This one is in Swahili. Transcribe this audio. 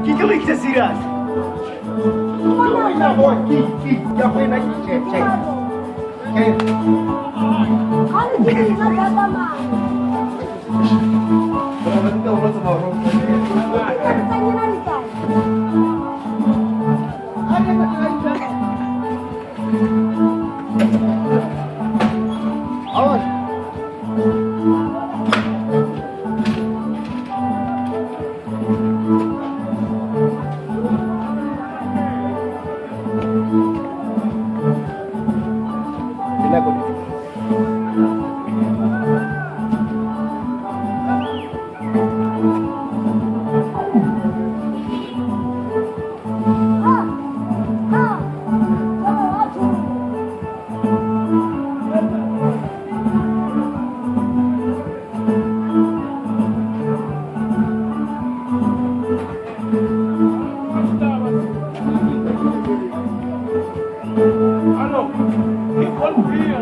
Kiki likse siras. Ina boy, ki ya kwenda kiche. Hani gidi na dadama. Berarti Allah subhanahu wa ta'ala. Tanya ni kan. Awas. Alors, il faut le dire.